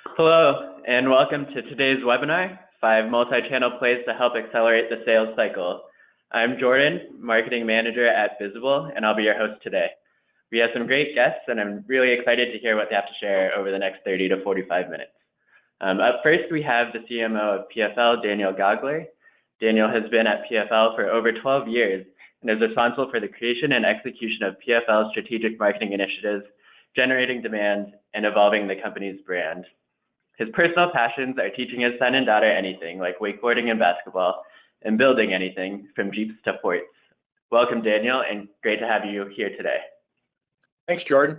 Hello, and welcome to today's webinar, 5 Multi-Channel Plays to Help Accelerate the Sales Cycle. I'm Jordan, Marketing Manager at Bizible, and I'll be your host today. We have some great guests, and I'm really excited to hear what they have to share over the next 30 to 45 minutes. Up first, we have the CMO of PFL, Daniel Gogler. Daniel has been at PFL for over 12 years and is responsible for the creation and execution of PFL's strategic marketing initiatives, generating demand, and evolving the company's brand. His personal passions are teaching his son and daughter anything, like wakeboarding and basketball, and building anything, from Jeeps to forts. Welcome, Daniel, and great to have you here today. Thanks, Jordan.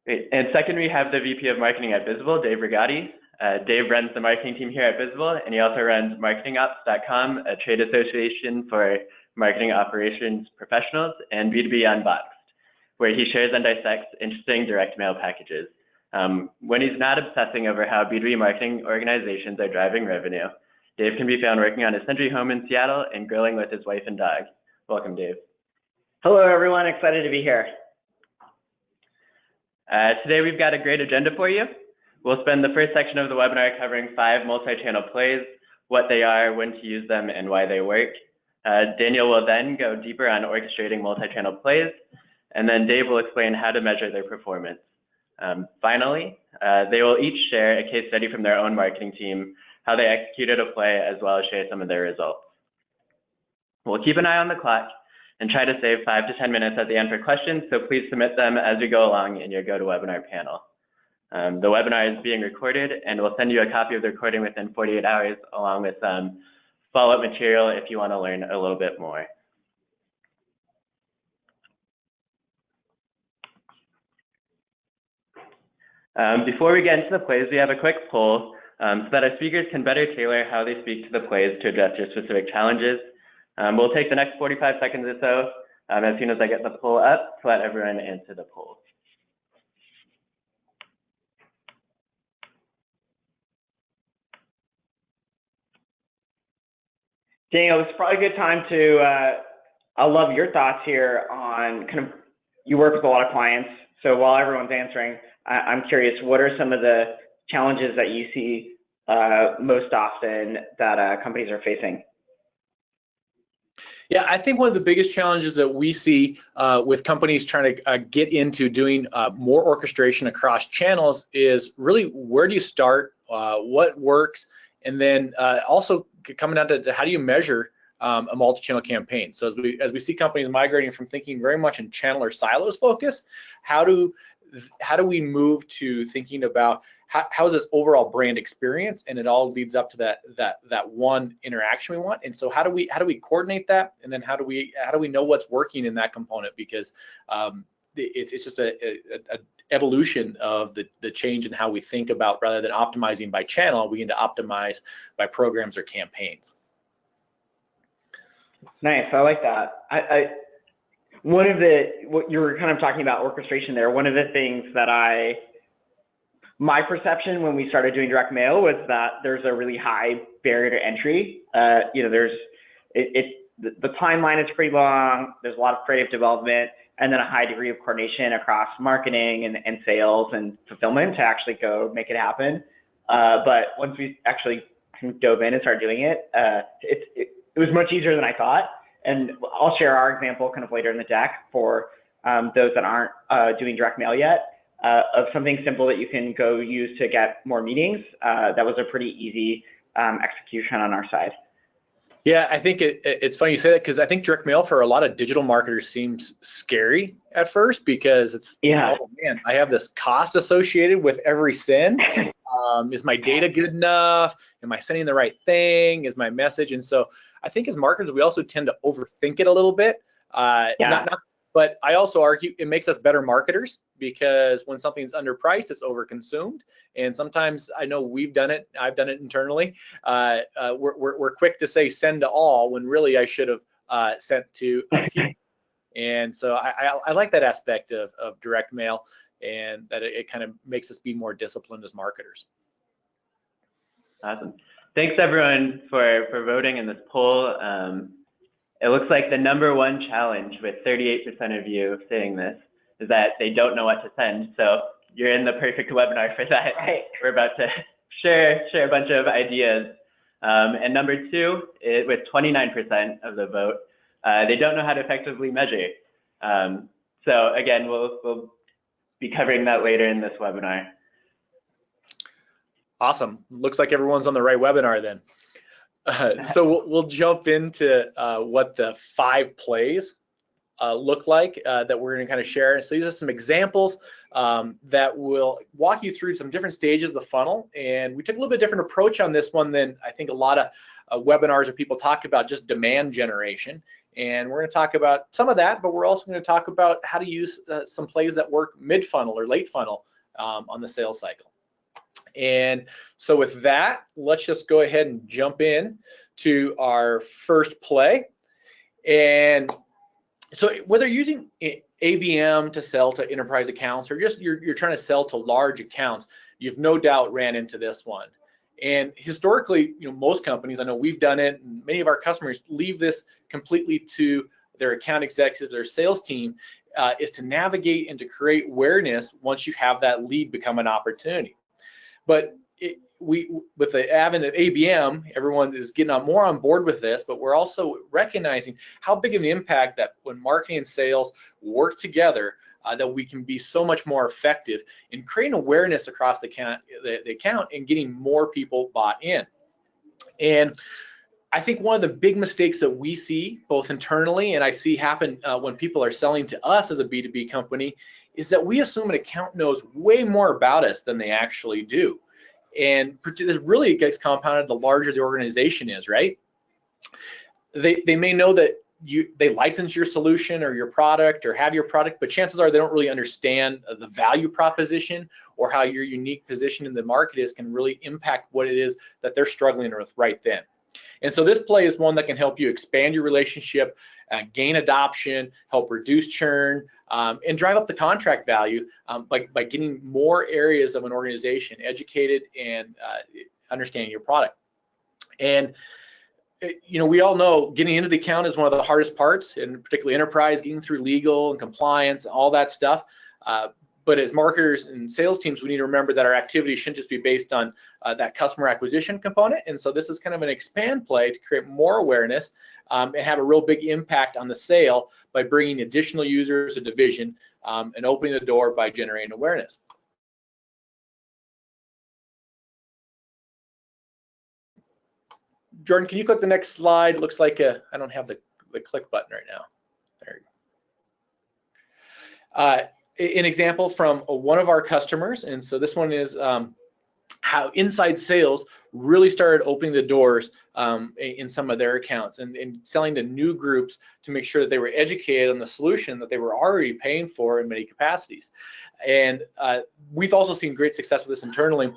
Great. And second, we have the VP of Marketing at Bizible, Dave Rigatti. Dave runs the marketing team here at Bizible, and he also runs marketingops.com, a trade association for marketing operations professionals, and B2B Unboxed, where he shares and dissects interesting direct mail packages. When he's not obsessing over how B2B marketing organizations are driving revenue, Dave can be found working on his country home in Seattle and grilling with his wife and dog. Welcome, Dave. Hello, everyone. Excited to be here. Today, we've got a great agenda for you. We'll spend the first section of the webinar covering 5 multi-channel plays, what they are, when to use them, and why they work. Daniel will then go deeper on orchestrating multi-channel plays, and then Dave will explain how to measure their performance. Finally, they will each share a case study from their own marketing team, how they executed a play, as well as share some of their results. We'll keep an eye on the clock and try to save 5 to 10 minutes at the end for questions, so please submit them as we go along in your GoToWebinar panel. The webinar is being recorded, and we'll send you a copy of the recording within 48 hours, along with follow-up material if you want to learn a little bit more. Before we get into the plays, we have a quick poll so that our speakers can better tailor how they speak to the plays to address your specific challenges. We'll take the next 45 seconds or so as soon as I get the poll up to let everyone answer the poll. Daniel, this is probably a good time to, I love your thoughts here on you work with a lot of clients. So while everyone's answering, I'm curious, what are some of the challenges that you see most often that companies are facing? Yeah, I think one of the biggest challenges that we see with companies trying to get into doing more orchestration across channels is really, where do you start, what works, and then also coming down to how do you measure a multi-channel campaign. So as we see companies migrating from thinking very much in channel or silos focus, how do we move to thinking about how is this overall brand experience, and it all leads up to that one interaction we want. And so how do we coordinate that, and then how do we know what's working in that component, because it's just a evolution of the change in how we think about, rather than optimizing by channel, we need to optimize by programs or campaigns. Nice, I like that. What you were kind of talking about orchestration there, one of the things that my perception when we started doing direct mail was that there's a really high barrier to entry. The timeline is pretty long, there's a lot of creative development, and then a high degree of coordination across marketing and sales and fulfillment to actually go make it happen. But once we actually dove in and started doing it, it was much easier than I thought. And I'll share our example kind of later in the deck for those that aren't doing direct mail yet, of something simple that you can go use to get more meetings. That was a pretty easy execution on our side. Yeah, I think it's funny you say that, because I think direct mail for a lot of digital marketers seems scary at first, because it's, oh man, I have this cost associated with every send. Is my data good enough? Am I sending the right thing? Is my message? And so I think as marketers, we also tend to overthink it a little bit. But I also argue it makes us better marketers, because when something's underpriced, it's overconsumed. And sometimes, I know we've done it, I've done it internally, we're quick to say send to all, when really I should have sent to a few. And so I like that aspect of direct mail, and that it kind of makes us be more disciplined as marketers. Awesome. Thanks everyone for voting in this poll. It looks like the #1 challenge, with 38% of you saying this, is that they don't know what to send. So you're in the perfect webinar for that. We're about to share a bunch of ideas. And number two, with 29% of the vote, they don't know how to effectively measure. So again, we'll be covering that later in this webinar. Awesome. Looks like everyone's on the right webinar then. So we'll jump into what the 5 plays look like that we're going to kind of share. So these are some examples that will walk you through some different stages of the funnel. And we took a little bit different approach on this one than I think a lot of webinars or people talk about just demand generation. And we're going to talk about some of that, but we're also going to talk about how to use some plays that work mid-funnel or late funnel on the sales cycle. And so with that, let's just go ahead and jump in to our first play. And so whether you're using ABM to sell to enterprise accounts or just you're trying to sell to large accounts, you've no doubt ran into this one. And historically, most companies, I know we've done it, and many of our customers leave this completely to their account executives, their sales team, is to navigate and to create awareness once you have that lead become an opportunity. But with the advent of ABM, everyone is getting more on board with this, but we're also recognizing how big of an impact that when marketing and sales work together, that we can be so much more effective in creating awareness across the account and getting more people bought in. And I think one of the big mistakes that we see both internally and I see happen when people are selling to us as a B2B company is that we assume an account knows way more about us than they actually do. And this really gets compounded the larger the organization is, right? They may know that they license your solution or your product or have your product, but chances are they don't really understand the value proposition or how your unique position in the market is can really impact what it is that they're struggling with right then. And so this play is one that can help you expand your relationship, gain adoption, help reduce churn, and drive up the contract value by getting more areas of an organization educated and understanding your product. And we all know getting into the account is one of the hardest parts, and particularly enterprise, getting through legal and compliance, all that stuff. But as marketers and sales teams, we need to remember that our activity shouldn't just be based on that customer acquisition component. And so this is kind of an expand play to create more awareness and have a real big impact on the sale by bringing additional users to division and opening the door by generating awareness. Jordan, can you click the next slide? It looks like I don't have the click button right now. There you go. An example from one of our customers, and so this one is how inside sales really started opening the doors in some of their accounts and selling to new groups to make sure that they were educated on the solution that they were already paying for in many capacities. And we've also seen great success with this internally,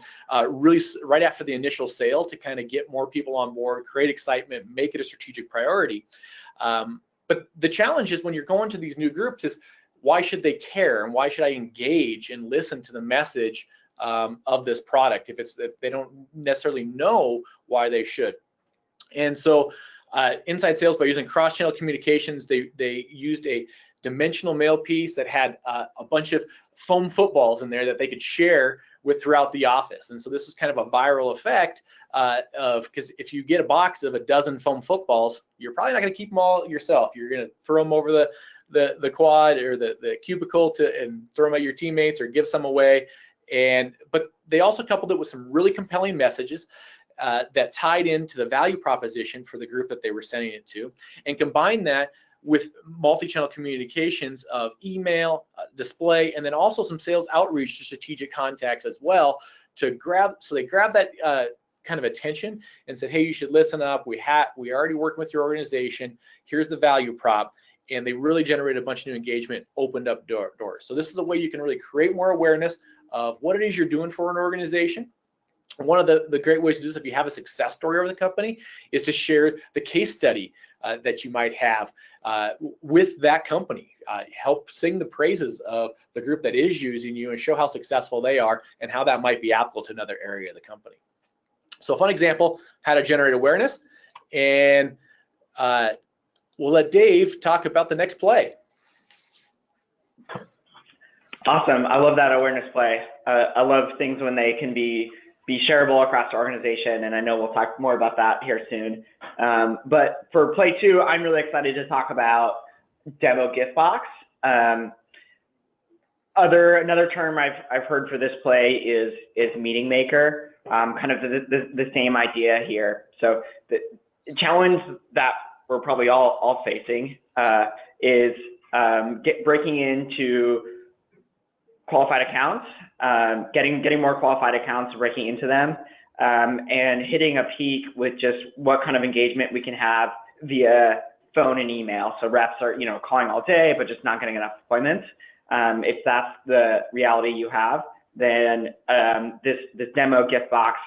really right after the initial sale to kind of get more people on board, create excitement, make it a strategic priority. But the challenge is when you're going to these new groups is why should they care and why should I engage and listen to the message of this product if they don't necessarily know why they should. And so inside sales, by using cross-channel communications, they used a dimensional mail piece that had a bunch of foam footballs in there that they could share with throughout the office. And so this is kind of a viral effect because if you get a box of a dozen foam footballs, you're probably not going to keep them all yourself. You're going to throw them over the quad or the cubicle and throw them at your teammates or give some away. But they also coupled it with some really compelling messages that tied into the value proposition for the group that they were sending it to, and combined that with multi-channel communications of email, display, and then also some sales outreach to strategic contacts as well so they grabbed that kind of attention and said, hey, you should listen up. We already working with your organization. Here's the value prop. And they really generated a bunch of new engagement, opened up doors. So this is a way you can really create more awareness of what it is you're doing for an organization. One of the great ways to do this, if you have a success story over the company, is to share the case study that you might have with that company. Help sing the praises of the group that is using you and show how successful they are and how that might be applicable to another area of the company. So a fun example, how to generate awareness. And we'll let Dave talk about the next play. Awesome. I love that awareness play. I love things when they can be shareable across the organization, and I know we'll talk more about that here soon. But for play 2, I'm really excited to talk about demo gift box. Another term I've heard for this play is meeting maker. Kind of the same idea here. So the challenge that we're probably all facing is breaking into qualified accounts, getting more qualified accounts, breaking into them, and hitting a peak with just what kind of engagement we can have via phone and email. So reps are, calling all day, but just not getting enough appointments. If that's the reality you have, then this demo gift box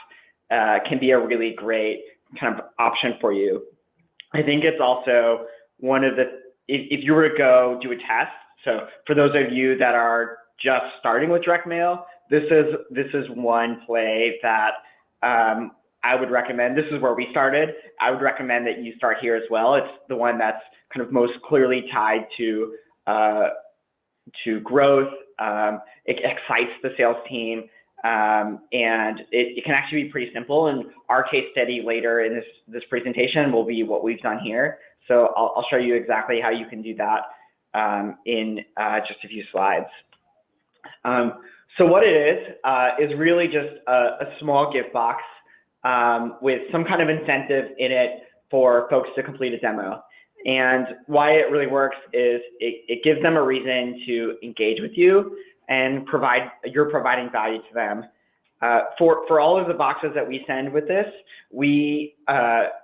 can be a really great kind of option for you. I think it's also one of if you were to go do a test, so for those of you that are just starting with direct mail, this is one play that I would recommend. This is where we started. I would recommend that you start here as well. It's the one that's kind of most clearly tied to growth. It excites the sales team, and it can actually be pretty simple. And our case study later in this presentation will be what we've done here. So I'll show you exactly how you can do that in just a few slides. So what it is really just a small gift box with some kind of incentive in it for folks to complete a demo. And why it really works is it gives them a reason to engage with you and you're providing value to them. For all of the boxes that we send with this, we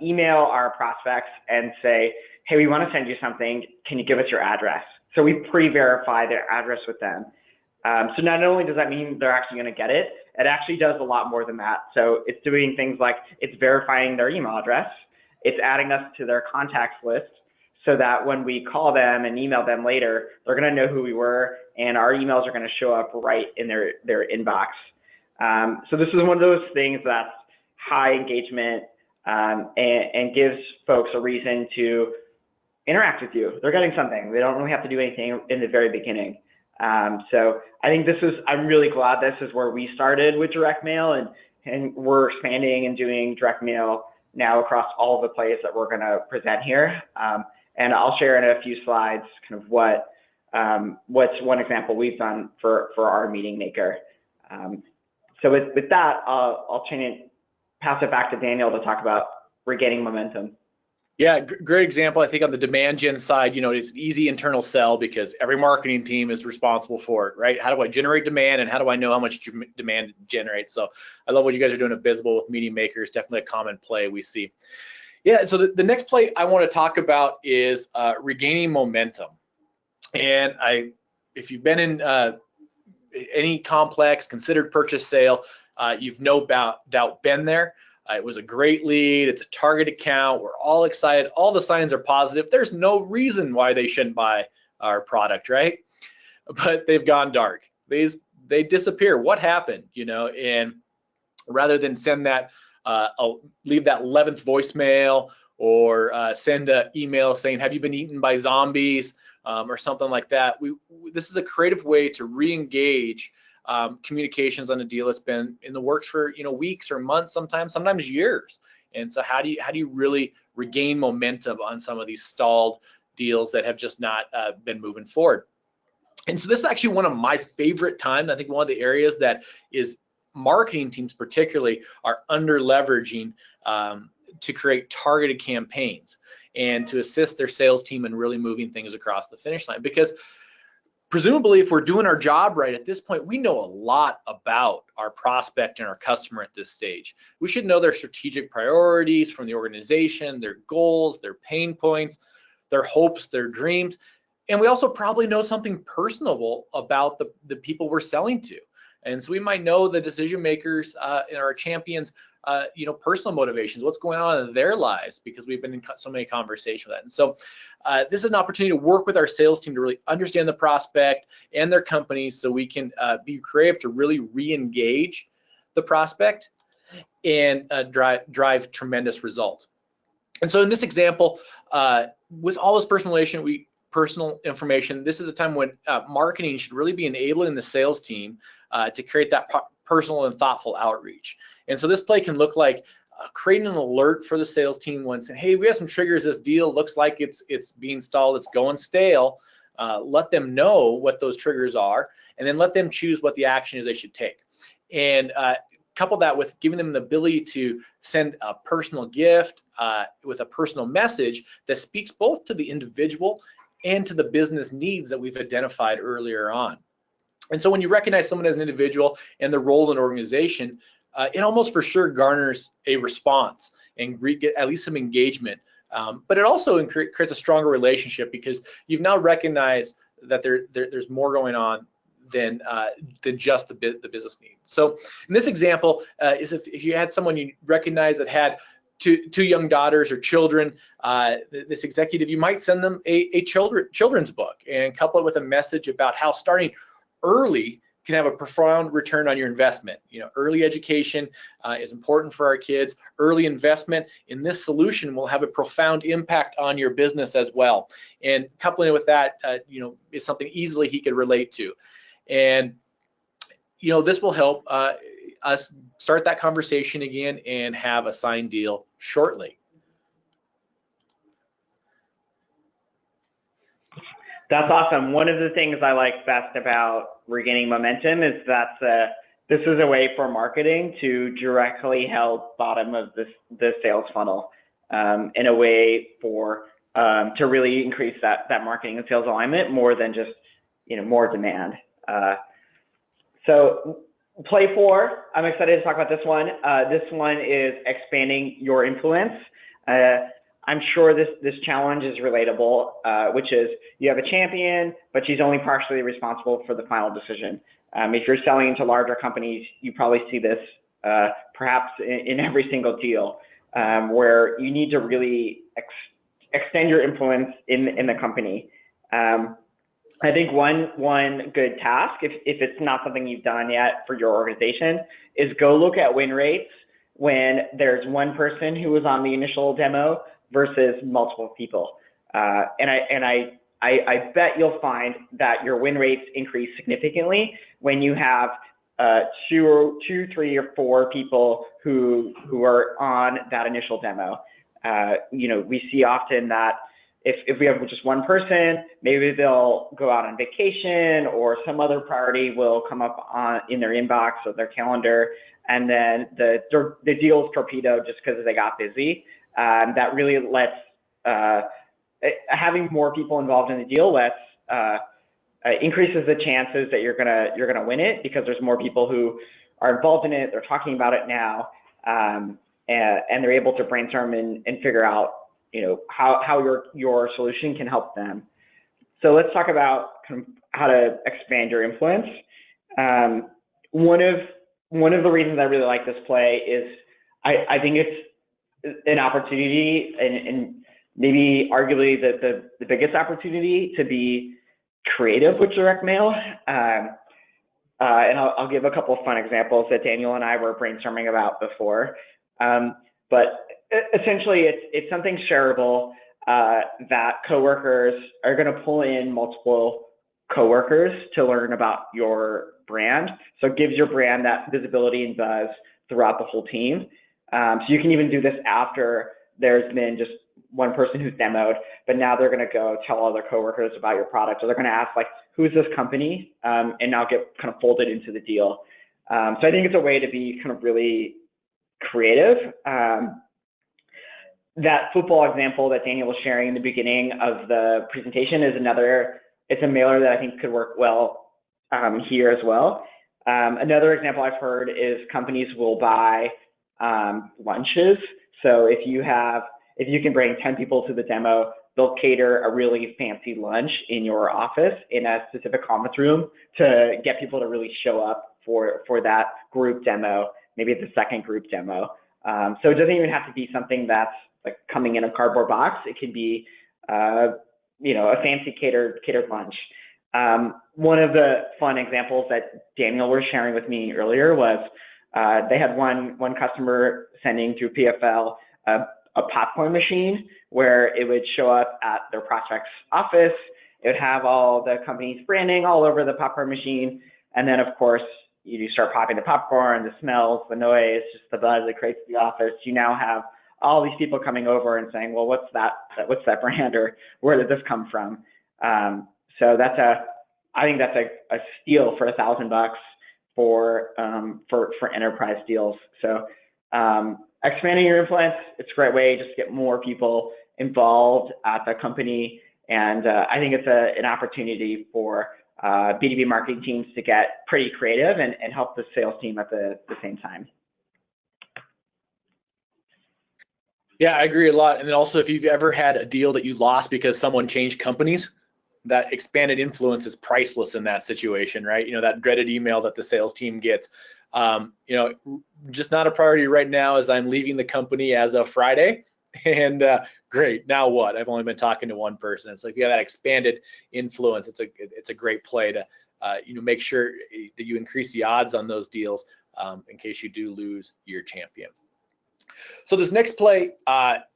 email our prospects and say, hey, we want to send you something. Can you give us your address? So we pre-verify their address with them. So not only does that mean they're actually going to get it, it actually does a lot more than that. So it's doing things like it's verifying their email address. It's adding us to their contacts list so that when we call them and email them later, they're going to know who we were, and our emails are going to show up right in their inbox. So this is one of those things that's high engagement and gives folks a reason to interact with you. They're getting something. They don't really have to do anything in the very beginning. So I think I'm really glad this is where we started with direct mail, and we're expanding and doing direct mail now across all of the plays that we're going to present here. And I'll share in a few slides kind of what's one example we've done for our meeting maker. So with that, I'll pass it back to Daniel to talk about regaining momentum. Yeah, great example. I think on the demand gen side, it's an easy internal sell because every marketing team is responsible for it, right? How do I generate demand, and how do I know how much demand to generate? So I love what you guys are doing at Bizible with meeting makers. Definitely a common play we see. Yeah, so the next play I want to talk about is regaining momentum. And if you've been in any complex considered purchase sale, you've no doubt been there. It was a great lead. It's a target account. We're all excited. All the signs are positive. There's no reason why they shouldn't buy our product, right? But they've gone dark. They disappear. What happened? And rather than send that, leave that 11th voicemail or send an email saying, "Have you been eaten by zombies?" Or something like that. This is a creative way to re-engage communications on a deal that's been in the works for weeks or months, sometimes years. And so how do you really regain momentum on some of these stalled deals that have just not been moving forward? And so this is actually one of my favorite times. I think one of the areas that is marketing teams particularly are under leveraging to create targeted campaigns and to assist their sales team in really moving things across the finish line. Because presumably, if we're doing our job right at this point, we know a lot about our prospect and our customer at this stage. We should know their strategic priorities from the organization, their goals, their pain points, their hopes, their dreams. And we also probably know something personable about the people we're selling to. And so we might know the decision makers and our champions, personal motivations, what's going on in their lives, because we've been in so many conversations with that. And so this is an opportunity to work with our sales team to really understand the prospect and their company, so we can be creative to really re-engage the prospect and drive tremendous results. And so in this example, with all this personalization, personal information. This is a time when marketing should really be enabling the sales team to create that personal and thoughtful outreach. And so this play can look like creating an alert for the sales team when saying, hey, we have some triggers. This deal looks like it's being stalled. It's going stale. Let them know what those triggers are, and then let them choose what the action is they should take. And couple that with giving them the ability to send a personal gift with a personal message that speaks both to the individual and to the business needs that we've identified earlier on. And so when you recognize someone as an individual and their role in an organization, it almost for sure garners a response and get at least some engagement. But it also creates a stronger relationship because you've now recognized that there's more going on than just the business needs. So in this example, is if you had someone you recognize that had two young daughters or children, this executive, you might send them a children's book and couple it with a message about how starting early can have a profound return on your investment. You know, early education is important for our kids. Early investment in this solution will have a profound impact on your business as well. And coupling it with that, you know, is something easily he could relate to. And, you know, this will help us start that conversation again and have a signed deal shortly. That's awesome. One of the things I like best about regaining momentum is that this is a way for marketing to directly help bottom of the sales funnel in a way for to really increase that marketing and sales alignment more than just, you know, more demand. So play 4, I'm excited to talk about this one. This one is expanding your influence. I'm sure this challenge is relatable, which is you have a champion, but she's only partially responsible for the final decision. If you're selling into larger companies, you probably see this perhaps in every single deal, where you need to really extend your influence in the company. I think one good task, if it's not something you've done yet for your organization, is go look at win rates when there's one person who was on the initial demo versus multiple people. And I bet you'll find that your win rates increase significantly when you have two, 3, or 4 people who are on that initial demo. You know, we see often that if we have just one person, maybe they'll go out on vacation or some other priority will come up in their inbox or their calendar, and then the deal is torpedoed just because they got busy. That really lets having more people involved in the deal increases the chances that you're gonna win it, because there's more people who are involved in it. They're talking about it now, and they're able to brainstorm and figure out, you know, how your solution can help them. So let's talk about how to expand your influence. One of the reasons I really like this play is I think it's an opportunity and maybe arguably the biggest opportunity to be creative with direct mail. And I'll give a couple of fun examples that Daniel and I were brainstorming about before. But essentially, it's something shareable that coworkers are going to pull in multiple coworkers to learn about your brand. So it gives your brand that visibility and buzz throughout the whole team. So you can even do this after there's been just one person who's demoed, but now they're going to go tell other coworkers about your product. So they're going to ask, like, who's this company? And now get kind of folded into the deal. So I think it's a way to be kind of really creative. That football example that Daniel was sharing in the beginning of the presentation is it's a mailer that I think could work well here as well. Another example I've heard is companies will buy lunches. So if you can bring 10 people to the demo, they'll cater a really fancy lunch in your office in a specific conference room to get people to really show up for that group demo, maybe the second group demo. So it doesn't even have to be something that's like coming in a cardboard box. It could be, you know, a fancy catered lunch. One of the fun examples that Daniel was sharing with me earlier was they had one customer sending through PFL a popcorn machine where it would show up at their prospect's office. it would have all the company's branding all over the popcorn machine. And then, of course, you start popping the popcorn, the smells, the noise, just the buzz that creates the office. You now have all these people coming over and saying, well, what's that brand, or where did this come from? So I think that's a steal for $1,000 for enterprise deals. So expanding your influence, it's a great way just to get more people involved at the company. And I think it's an opportunity for B2B marketing teams to get pretty creative and help the sales team at the same time. Yeah, I agree a lot. And then also, if you've ever had a deal that you lost because someone changed companies, that expanded influence is priceless in that situation, right? That dreaded email that the sales team gets. Just not a priority right now as I'm leaving the company as of Friday. And great, now what? I've only been talking to one person. It's like, yeah, that expanded influence. It's a great play to make sure that you increase the odds on those deals in case you do lose your champion. So this next play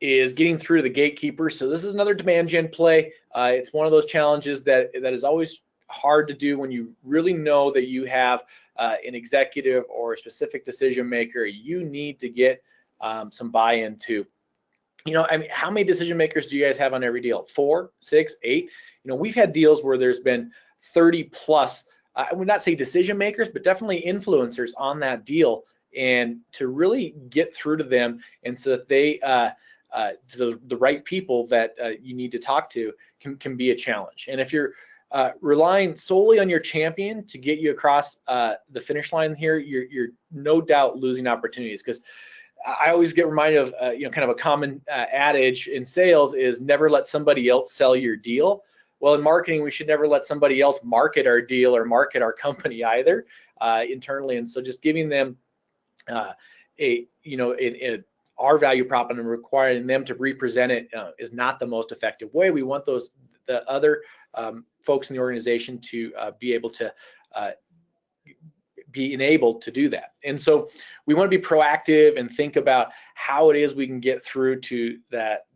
is getting through the gatekeeper. So this is another demand gen play. It's one of those challenges that is always hard to do when you really know that you have an executive or a specific decision maker you need to get some buy-in to. How many decision makers do you guys have on every deal? 4, 6, 8? We've had deals where there's been 30 plus, I would not say decision makers, but definitely influencers on that deal. And to really get through to them and so that they, to the right people that you need to talk to can be a challenge. And if you're relying solely on your champion to get you across the finish line here, you're no doubt losing opportunities, because I always get reminded of kind of a common adage in sales is never let somebody else sell your deal. Well, in marketing, we should never let somebody else market our deal or market our company either internally. And so just giving them our value prop and requiring them to represent it is not the most effective way. We want the other folks in the organization to be able to be enabled to do that. And so we want to be proactive and think about how it is we can get through to that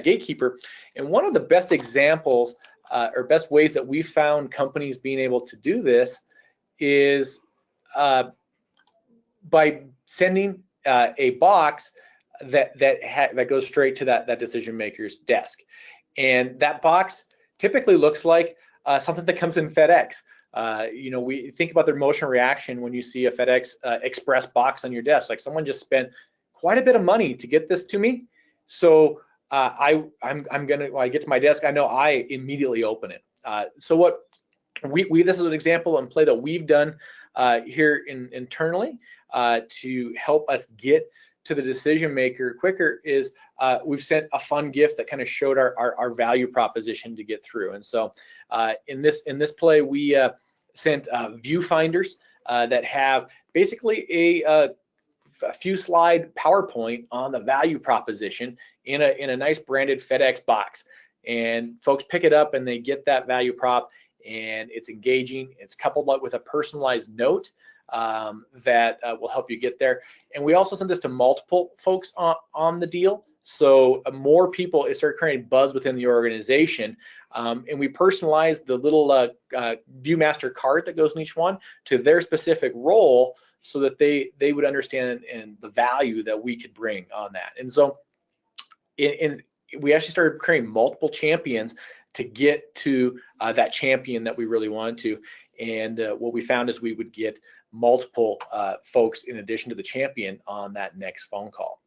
gatekeeper. And one of the best examples or best ways that we found companies being able to do this is by sending a box that goes straight to that decision maker's desk. And that box typically looks like something that comes in FedEx. We think about the emotional reaction when you see a FedEx Express box on your desk. Like, someone just spent quite a bit of money to get this to me. So when I get to my desk, I know I immediately open it. So what this is an example and play that we've done here internally to help us get to the decision maker quicker is we've sent a fun gift that kind of showed our value proposition to get through. And so in this play, we sent viewfinders that have basically a few slide PowerPoint on the value proposition in a nice branded FedEx box. And folks pick it up and they get that value prop, and it's engaging. It's coupled up with a personalized note that will help you get there. And we also sent this to multiple folks on the deal. So more people, it started creating buzz within the organization. And we personalized the little ViewMaster card that goes in each one to their specific role, so that they would understand and the value that we could bring on that. And so we actually started creating multiple champions to get to that champion that we really wanted to. And what we found is we would get multiple folks in addition to the champion on that next phone call.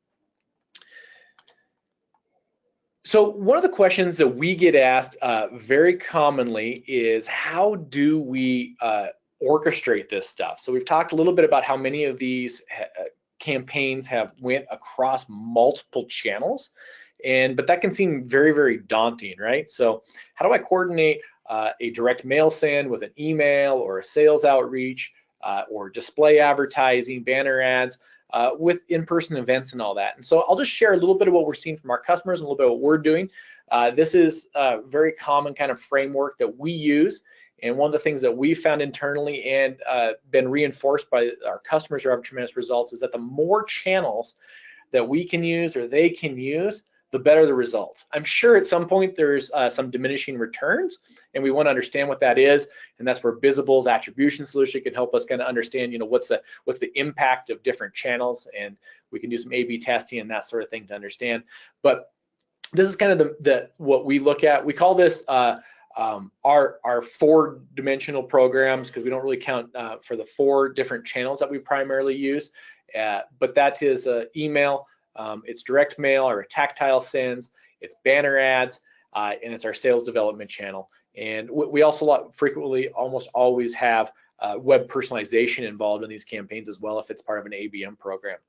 So one of the questions that we get asked very commonly is, how do we orchestrate this stuff? So we've talked a little bit about how many of these campaigns have went across multiple channels, but that can seem very, very daunting, right? So how do I coordinate a direct mail send with an email or a sales outreach or display advertising, banner ads, with in-person events and all that? And so I'll just share a little bit of what we're seeing from our customers and a little bit of what we're doing. This is a very common kind of framework that we use. And one of the things that we found internally and been reinforced by our customers who have tremendous results is that the more channels that we can use or they can use, the better the results. I'm sure at some point there's some diminishing returns, and we want to understand what that is, and that's where Bizible's attribution solution can help us kind of understand, what's the impact of different channels, and we can do some A/B testing and that sort of thing to understand. But this is kind of the what we look at. We call this our 4-dimensional programs, because we don't really count for the 4 different channels that we primarily use. But that is email, it's direct mail or a tactile sends, it's banner ads, and it's our sales development channel. And we also frequently, almost always, have web personalization involved in these campaigns as well, if it's part of an ABM program.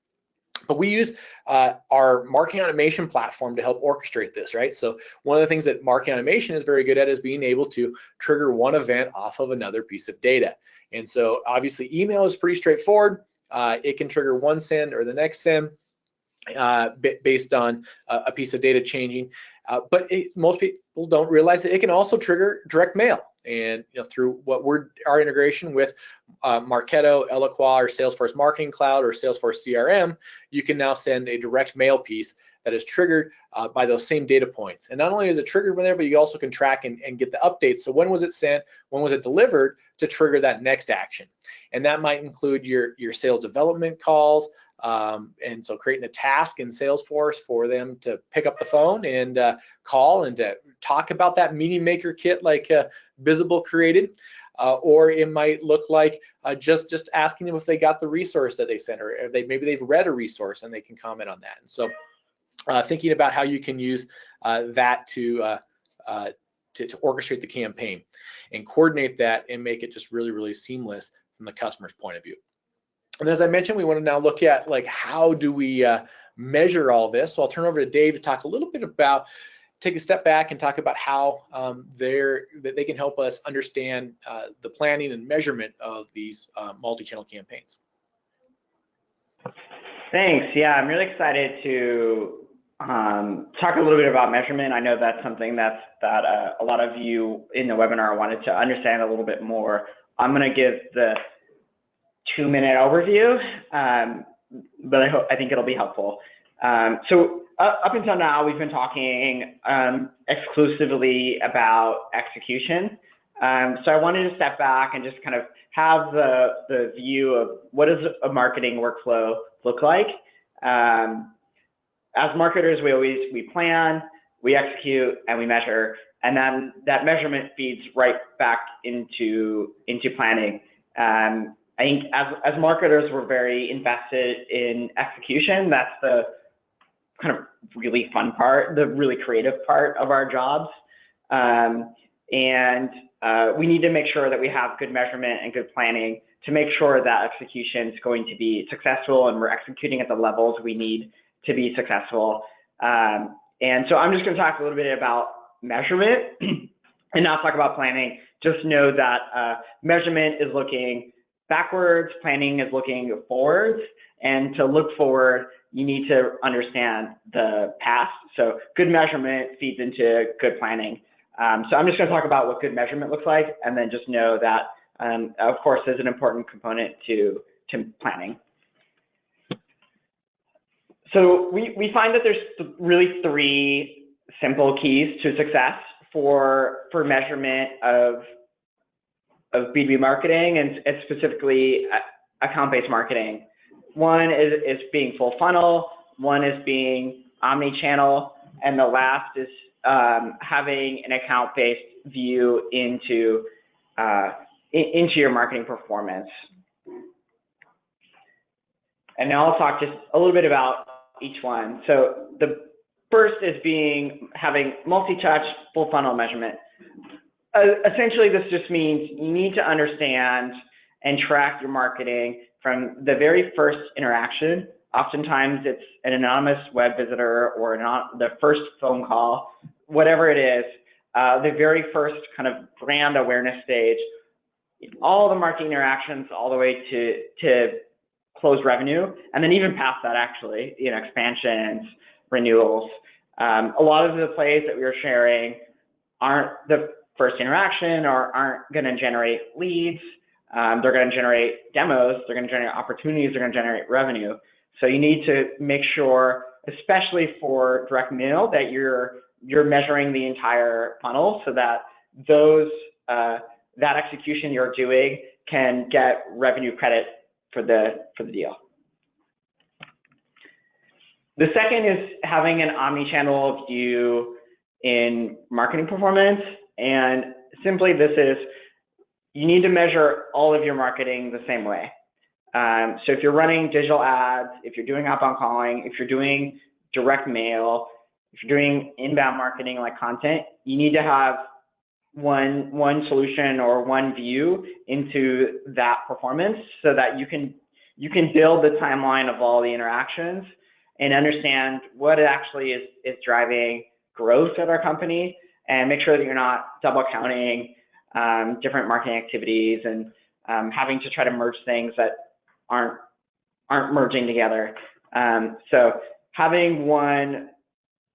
But we use our marketing automation platform to help orchestrate this, right? So one of the things that marketing automation is very good at is being able to trigger one event off of another piece of data. And so obviously email is pretty straightforward. It can trigger one send or the next send based on a piece of data changing. But most people don't realize that it can also trigger direct mail. And through our integration with Marketo, Eloqua, or Salesforce Marketing Cloud, or Salesforce CRM, you can now send a direct mail piece that is triggered by those same data points. And not only is it triggered from there, but you also can track and get the updates. So when was it sent? When was it delivered? To trigger that next action. And that might include your sales development calls. And so creating a task in Salesforce for them to pick up the phone and call and to talk about that meeting maker kit like Bizible created. Or it might look like just asking them if they got the resource that they sent, or if maybe they've read a resource and they can comment on that. And so thinking about how you can use that to orchestrate the campaign and coordinate that and make it just really, really seamless from the customer's point of view. And as I mentioned, we want to now look at how do we measure all this. So I'll turn over to Dave to talk a little bit about, take a step back and talk about how they can help us understand the planning and measurement of these multi-channel campaigns. Thanks. Yeah, I'm really excited to talk a little bit about measurement. I know that's something that a lot of you in the webinar wanted to understand a little bit more. I'm going to give the 2-minute overview, but I think it'll be helpful. So up until now, we've been talking exclusively about execution. So I wanted to step back and just kind of have the view of what does a marketing workflow look like. As marketers, we plan, we execute, and we measure, and then that measurement feeds right back into planning. I think as marketers, we're very invested in execution. That's the kind of really fun part, the really creative part of our jobs. We need to make sure that we have good measurement and good planning to make sure that execution is going to be successful and we're executing at the levels we need to be successful. And so I'm just going to talk a little bit about measurement and not talk about planning. Just know that measurement is looking backwards, planning is looking forwards, and to look forward, you need to understand the past. So good measurement feeds into good planning. So I'm just going to talk about what good measurement looks like, and then just know that, of course, is an important component to planning. So we find that there's really 3 simple keys to success for measurement of B2B marketing and specifically account-based marketing. One is being full funnel, one is being omni-channel, and the last is having an account-based view into your marketing performance. And now I'll talk just a little bit about each one. So the first is having multi-touch full funnel measurement. Essentially, this just means you need to understand and track your marketing from the very first interaction. Oftentimes, it's an anonymous web visitor or the first phone call, whatever it is, the very first kind of brand awareness stage, all the marketing interactions all the way to close revenue, and then even past that, actually, expansions, renewals. A lot of the plays that we are sharing aren't the first interaction or aren't going to generate leads. They're going to generate demos, they're going to generate opportunities, they're going to generate revenue. So you need to make sure, especially for direct mail, that you're measuring the entire funnel so that that execution you're doing can get revenue credit for the deal. The second is having an omni-channel view in marketing performance, and simply this is, you need to measure all of your marketing the same way. So if you're running digital ads, if you're doing outbound calling, if you're doing direct mail, if you're doing inbound marketing like content, you need to have one solution or one view into that performance so that you can build the timeline of all the interactions and understand what actually is driving growth at our company, and make sure that you're not double counting different marketing activities and having to try to merge things that aren't merging together. So having one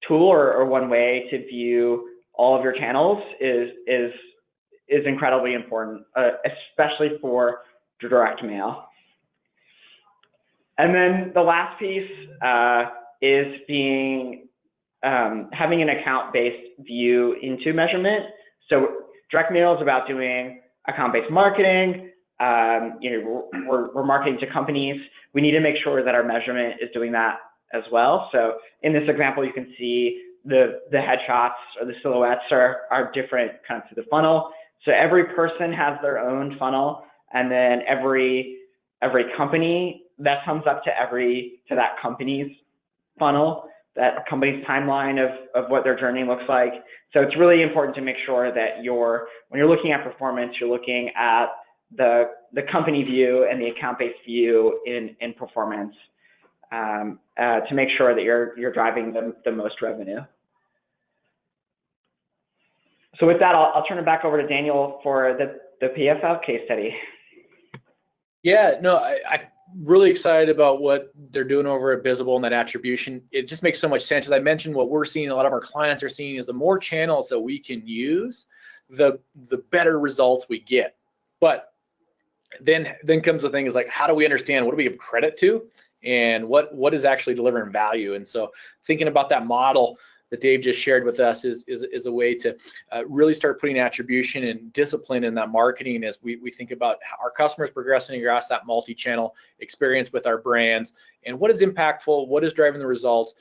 tool or one way to view all of your channels is incredibly important, especially for direct mail. And then the last piece is having an account-based view into measurement. So direct mail is about doing account-based marketing. We're marketing to companies. We need to make sure that our measurement is doing that as well. So in this example, you can see the headshots or the silhouettes are different kind of to the funnel. So every person has their own funnel, and then every company that comes up to that company's funnel, that company's timeline of what their journey looks like. So it's really important to make sure that when you're looking at performance, you're looking at the company view and the account-based view in performance to make sure that you're driving the most revenue. So with that, I'll turn it back over to Daniel for the PFL case study. Yeah, no, I'm really excited about what they're doing over at Bizible and that attribution. It just makes so much sense. As I mentioned, what we're seeing, a lot of our clients are seeing, is the more channels that we can use, the better results we get. But then comes the thing is like, how do we understand, what do we give credit to, and what is actually delivering value? And so thinking about that model that Dave just shared with us is a way to really start putting attribution and discipline in that marketing as we think about how our customers progressing across that multi-channel experience with our brands, and what is impactful, what is driving the results,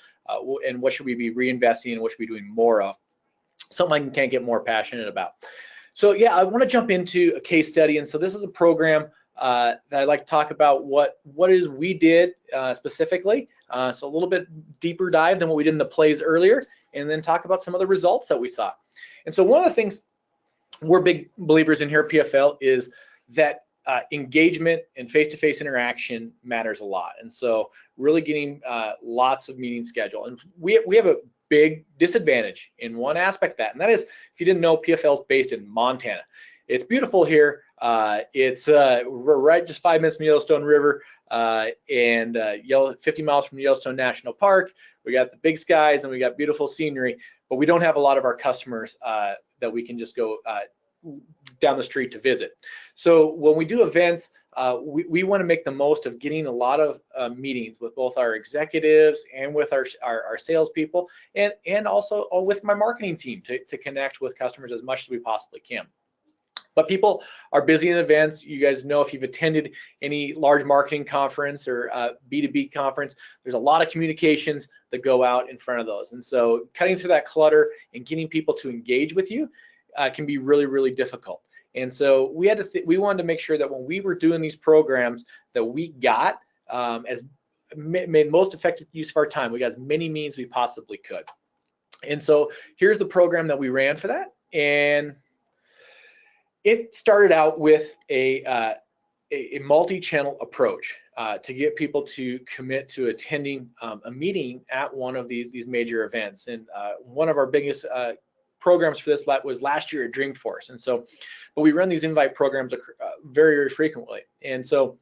and what should we be reinvesting and what should we be doing more of. Something I can't get more passionate about. So yeah, I want to jump into a case study. And so this is a program that I'd like to talk about what is we did specifically. So a little bit deeper dive than what we did in the plays earlier, and then talk about some of the results that we saw. And so one of the things we're big believers in here at PFL is that engagement and face-to-face interaction matters a lot. And so really getting lots of meetings scheduled. And we have a big disadvantage in one aspect of that, and that is, if you didn't know, PFL is based in Montana. It's beautiful here. We're right just 5 minutes from the Yellowstone River, and 50 miles from Yellowstone National Park. We got the big skies and we got beautiful scenery, but we don't have a lot of our customers that we can just go down the street to visit. So when we do events, we want to make the most of getting a lot of meetings with both our executives and with our salespeople, and also with my marketing team to connect with customers as much as we possibly can. But people are busy in events. You guys know, if you've attended any large marketing conference or B2B conference, there's a lot of communications that go out in front of those. And so cutting through that clutter and getting people to engage with you can be really, really difficult. And so we wanted to make sure that when we were doing these programs that we got made most effective use of our time. We got as many meetings we possibly could. And so here's the program that we ran for that. And it started out with a multi-channel approach to get people to commit to attending a meeting at one of these major events. And one of our biggest programs for this was last year at Dreamforce. And so, but we run these invite programs very, very frequently. And so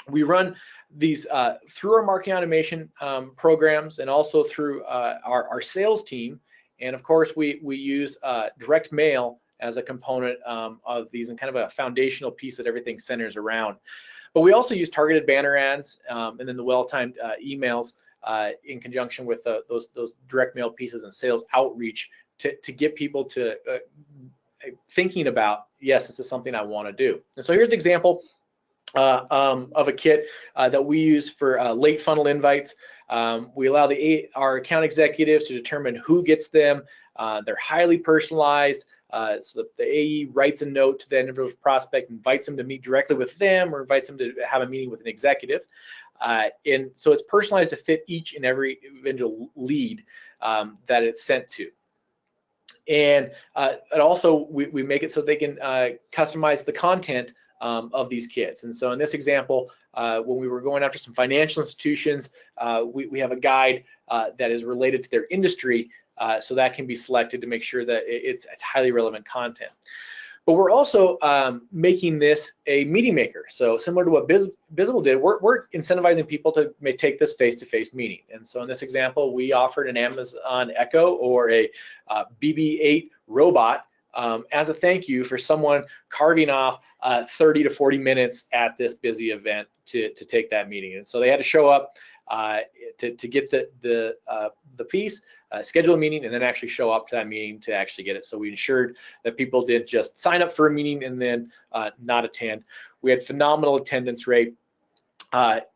we run these through our marketing automation programs, and also through our sales team. And of course, we use direct mail as a component of these, and kind of a foundational piece that everything centers around. But we also use targeted banner ads, and then the well-timed emails in conjunction with those direct mail pieces and sales outreach to get people to thinking about, yes, this is something I want to do. And so here's an example of a kit that we use for late funnel invites. We allow our account executives to determine who gets them. They're highly personalized, so that the AE writes a note to the individual prospect, invites them to meet directly with them, or invites them to have a meeting with an executive. And so it's personalized to fit each and every individual lead that it's sent to. And also we make it so they can customize the content of these kits. And so in this example, when we were going after some financial institutions, we have a guide that is related to their industry, so that can be selected to make sure that it's highly relevant content. But we're also making this a meeting maker. So similar to what Bizible did, we're incentivizing people to take this face-to-face meeting. And so in this example, we offered an Amazon Echo or a BB-8 robot as a thank you for someone carving off 30 to 40 minutes at this busy event to take that meeting. And so they had to show up to get the piece, schedule a meeting, and then actually show up to that meeting to actually get it. So we ensured that people didn't just sign up for a meeting and then not attend. We had phenomenal attendance rate.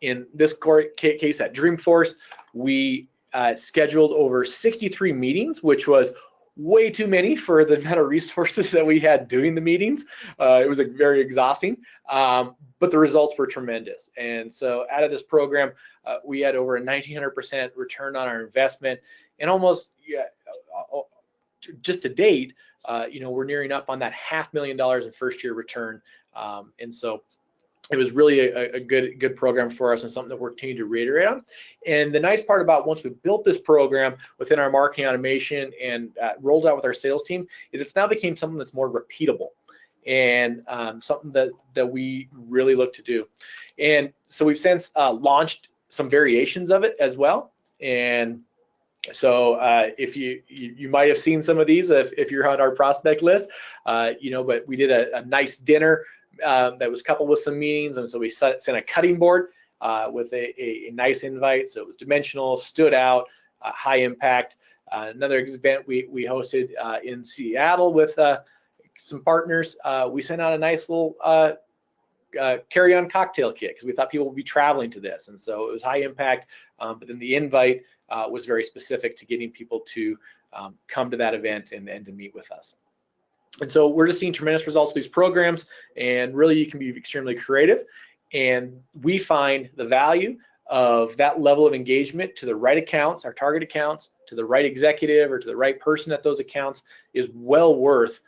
In this case at Dreamforce, we scheduled over 63 meetings, which was way too many for the amount of resources that we had doing the meetings. It was very exhausting, but the results were tremendous. And so out of this program, we had over a 1900% return on our investment, and almost just to date, we're nearing up on that $500,000 in first year return. And so it was really a good program for us, and something that we're continuing to reiterate on. And the nice part about once we built this program within our marketing automation and rolled out with our sales team is it's now became something that's more repeatable, and something that we really look to do. And so we've since launched some variations of it as well. And so if you might have seen some of these if you're on our prospect list, but we did a nice dinner that was coupled with some meetings, and so we sent a cutting board with a nice invite, so it was dimensional, stood out, high impact. Another event we hosted in Seattle with some partners, we sent out a nice little carry-on cocktail kit because we thought people would be traveling to this, and so it was high impact, but then the invite was very specific to getting people to come to that event and to meet with us. And so we're just seeing tremendous results with these programs, and really you can be extremely creative. And we find the value of that level of engagement to the right accounts, our target accounts, to the right executive or to the right person at those accounts is well worth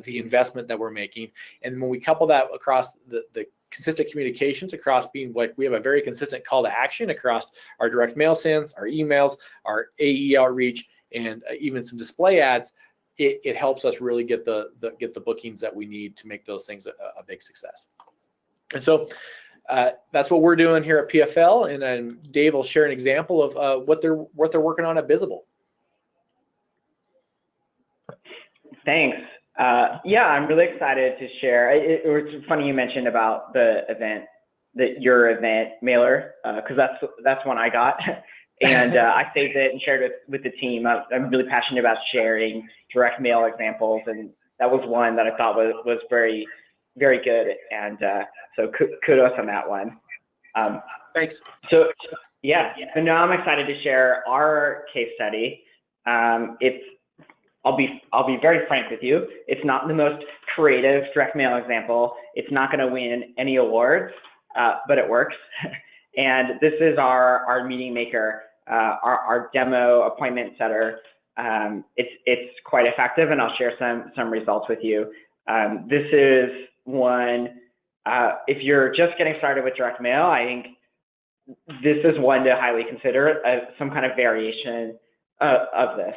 the investment that we're making. And when we couple that across the consistent communications, across being like we have a very consistent call to action across our direct mail sends, our emails, our AE outreach, and even some display ads, it helps us really get the bookings that we need to make those things a big success. And so that's what we're doing here at PFL, and then Dave will share an example of what they're working on at Bizible. Thanks. Yeah, I'm really excited to share. It was funny you mentioned about the event, your event mailer, because that's one I got. And I saved it and shared it with the team. I'm really passionate about sharing direct mail examples, and that was one that I thought was very, very good. And so kudos on that one. Thanks. So yeah, so now I'm excited to share our case study. I'll be very frank with you. It's not the most creative direct mail example. It's not going to win any awards, but it works. And this is our meeting maker, our demo appointment setter. It's quite effective, and I'll share some results with you. This is one, if you're just getting started with direct mail, I think this is one to highly consider, some kind of variation of this.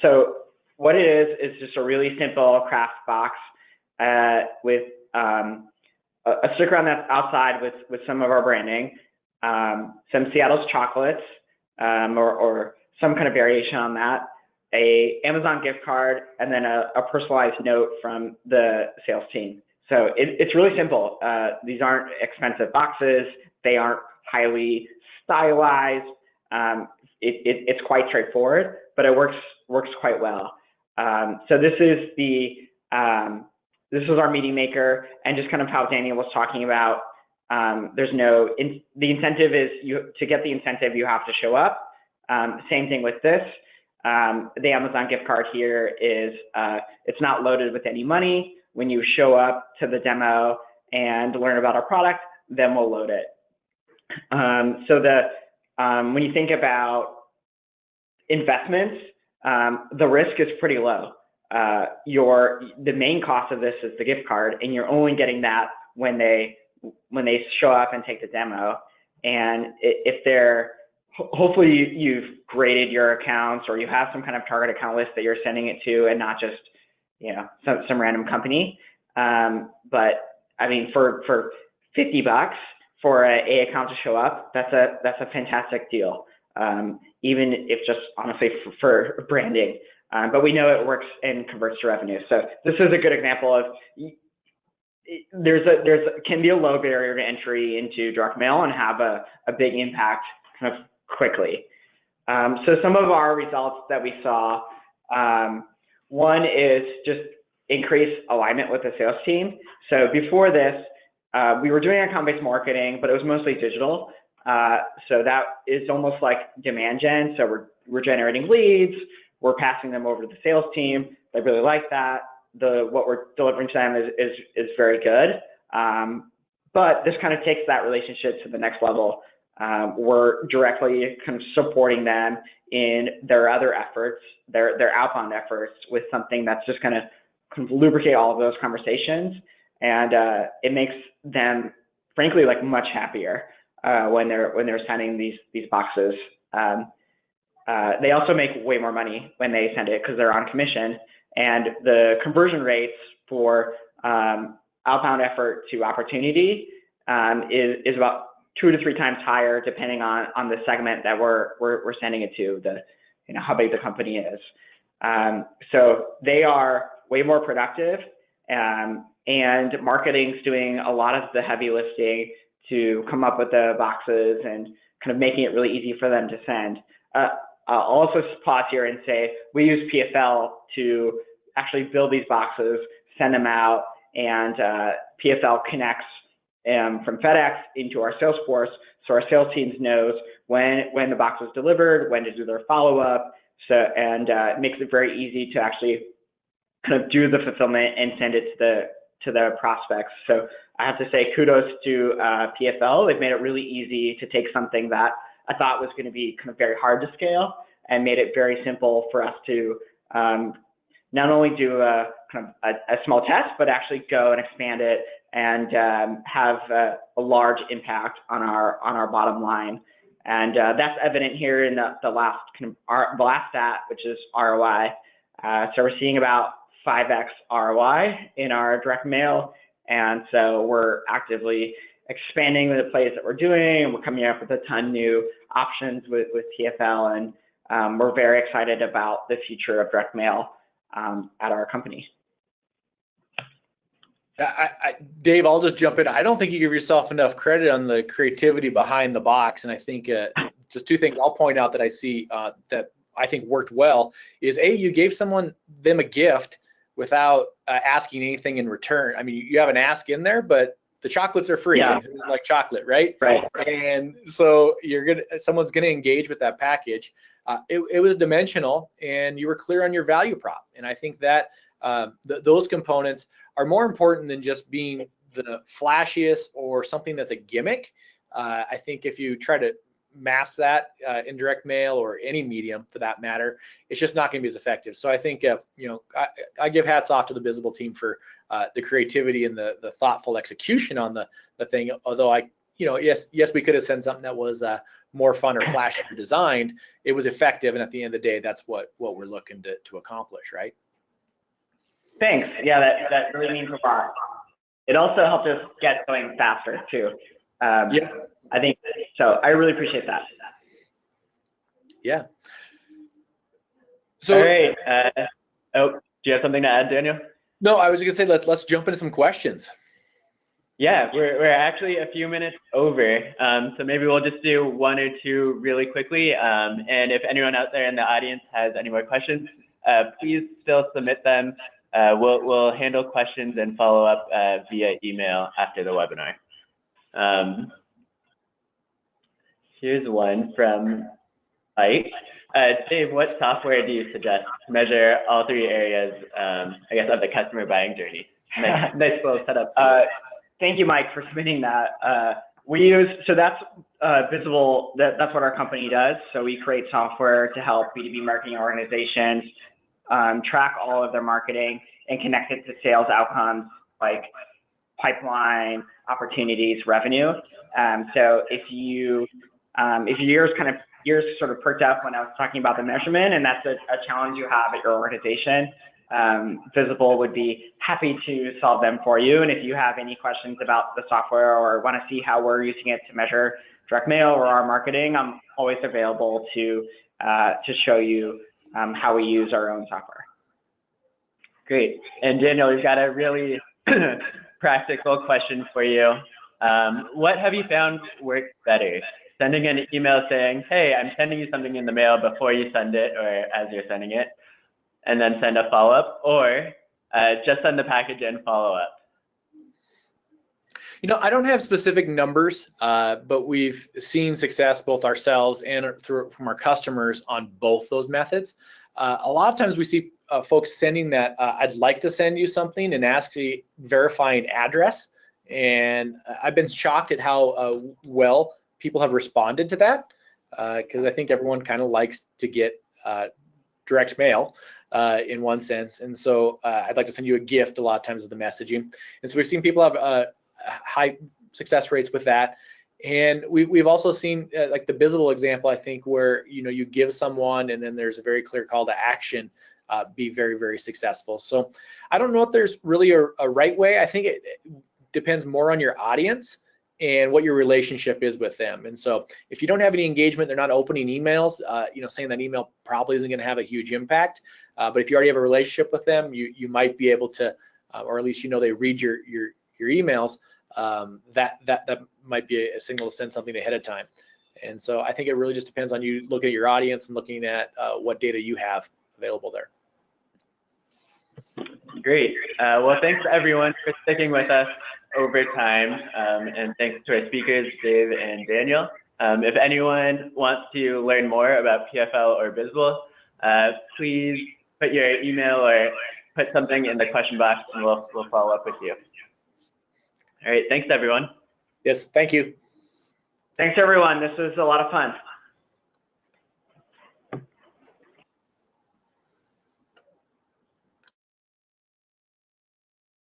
So what it is just a really simple craft box with a sticker on the outside with some of our branding, some Seattle's chocolates, or some kind of variation on that, a Amazon gift card, and then a personalized note from the sales team. So it's really simple. These aren't expensive boxes. They aren't highly stylized. It's quite straightforward, but it works quite well. So this is our meeting maker, and just kind of how Daniel was talking about. The incentive is to get the incentive, you have to show up. Same thing with this. The Amazon gift card here is, it's not loaded with any money. When you show up to the demo and learn about our product, then we'll load it. When you think about investments, the risk is pretty low. The main cost of this is the gift card, and you're only getting that when they show up and take the demo. And if hopefully you've graded your accounts, or you have some kind of target account list that you're sending it to, and not just, some random company. But I mean, for $50 for a account to show up, that's a fantastic deal. Even if just honestly for branding. But we know it works and converts to revenue. So this is a good example of can be a low barrier to entry into direct mail and have a big impact kind of quickly. So some of our results that we saw, one is just increase alignment with the sales team. So before this, we were doing account-based marketing, but it was mostly digital. So that is almost like demand gen. So we're generating leads, we're passing them over to the sales team. They really like that. What we're delivering to them is very good. But this kind of takes that relationship to the next level. We're directly kind of supporting them in their other efforts, their outbound efforts, with something that's just going to kind of lubricate all of those conversations. And it makes them, frankly, like much happier when they're sending these boxes. They also make way more money when they send it because they're on commission, and the conversion rates for outbound effort to opportunity is about 2 to 3 times higher, depending on the segment that we're sending it to, how big the company is. So they are way more productive, and marketing's doing a lot of the heavy lifting to come up with the boxes and kind of making it really easy for them to send. I'll also pause here and say we use PFL to actually build these boxes, send them out, and PFL connects from FedEx into our Salesforce, so our sales teams knows when the box was delivered, when to do their follow-up. And it makes it very easy to actually kind of do the fulfillment and send it to the prospects. So I have to say kudos to PFL. They've made it really easy to take something that I thought was going to be kind of very hard to scale, and made it very simple for us to not only do a small test, but actually go and expand it and have a large impact on our bottom line. And that's evident here in the last stat, which is ROI. So we're seeing about 5x ROI in our direct mail, and so we're actively expanding the plays that we're doing, and we're coming up with a ton new options with PFL, and we're very excited about the future of direct mail at our company. Dave, I'll just jump in. I don't think you give yourself enough credit on the creativity behind the box, and I think just 2 things I'll point out that I see that I think worked well is you gave them a gift without asking anything in return. I mean, you have an ask in there, but the chocolates are free. Yeah. Like chocolate, right? Right. And so someone's gonna engage with that package. It was dimensional, and you were clear on your value prop. And I think that those components are more important than just being the flashiest or something that's a gimmick. I think if you try to mask that in direct mail or any medium for that matter, it's just not going to be as effective. So I think I give hats off to the Bizible team for the creativity and the thoughtful execution on the thing. Although yes, we could have sent something that was more fun or flashy designed. It was effective, and at the end of the day, that's what we're looking to accomplish, right? Thanks. Yeah, that really means a lot. It also helped us get going faster too. Yeah. I think so. I really appreciate that. Yeah. So, all right. Do you have something to add, Daniel? No, I was going to say let's jump into some questions. Yeah, we're actually a few minutes over, so maybe we'll just do one or two really quickly. And if anyone out there in the audience has any more questions, please still submit them. We'll handle questions and follow up via email after the webinar. Here's one from Ike. Dave, what software do you suggest to measure all three areas, I guess, of the customer buying journey? Nice little setup. Thank you, Mike, for submitting that. We use, so that's Bizible, that's what our company does. So we create software to help B2B marketing organizations track all of their marketing and connect it to sales outcomes like pipeline, opportunities, revenue. So if your ears sort of perked up when I was talking about the measurement, and that's a challenge you have at your organization, Bizible would be happy to solve them for you. And if you have any questions about the software or want to see how we're using it to measure direct mail or our marketing, I'm always available to show you how we use our own software. Great. And Daniel, we've got a really practical question for you. What have you found works better? Sending an email saying, hey, I'm sending you something in the mail before you send it or as you're sending it, and then send a follow-up, or just send the package and follow up? You know, I don't have specific numbers, but we've seen success both ourselves and from our customers on both those methods. A lot of times we see folks sending that, I'd like to send you something, and actually verifying address. And I've been shocked at how well people have responded to that, because I think everyone kind of likes to get direct mail in one sense. And so I'd like to send you a gift a lot of times of the messaging. And so we've seen people have high success rates with that. And we've also seen like the Bizible example, I think, where you give someone and then there's a very clear call to action, be very, very successful. So I don't know if there's really a right way. I think it depends more on your audience and what your relationship is with them. And so if you don't have any engagement, they're not opening emails, saying that email probably isn't going to have a huge impact. But if you already have a relationship with them, you might be able to, or at least they read your emails. That might be a signal to send something ahead of time. And so I think it really just depends on you looking at your audience and looking at what data you have available there. Great. Well, thanks everyone for sticking with us over time, and thanks to our speakers, Dave and Daniel. If anyone wants to learn more about PFL or Bizible, please put your email or put something in the question box, and we'll follow up with you. All right, thanks everyone. Yes, thank you. Thanks everyone. This was a lot of fun.